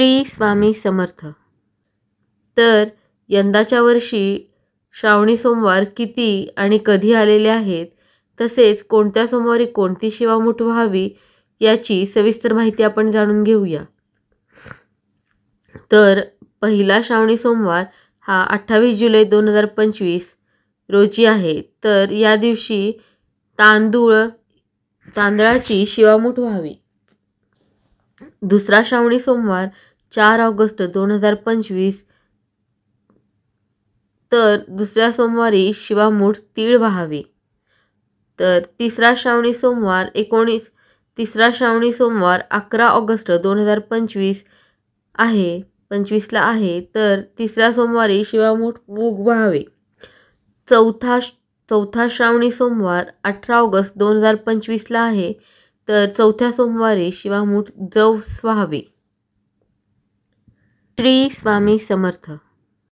श्री स्वामी समर्थ. तर यंदाच्या वर्षी श्रावणी सोमवार किती आणि कधी आलेले आहेत, तसेच कोणत्या सोमवारी कोणती शिवामूठ व्हावी याची सविस्तर माहिती आपण जाणून घेऊया. तर पहिला श्रावणी सोमवार हा 28 जुलै 2025 रोजी आहे. तर या दिवशी तांदळाची शिवामूठ व्हावी. दुसरा श्रावणी सोमवार 4 ऑगस्ट 2025. तर दुसऱ्या सोमवारी शिवामूठ तीळ व्हावी. तर तिसरा श्रावणी सोमवार 11 ऑगस्ट 2025 आहे 25ला आहे. तर तिसऱ्या सोमवारी शिवामूठ मूग व्हावे. चौथा श्रावणी सोमवार 18 ऑगस्ट 2025ला आहे. तर चौथ्या सोमवारी शिवामूठ जवस व्हावे. श्री स्वामी समर्थ.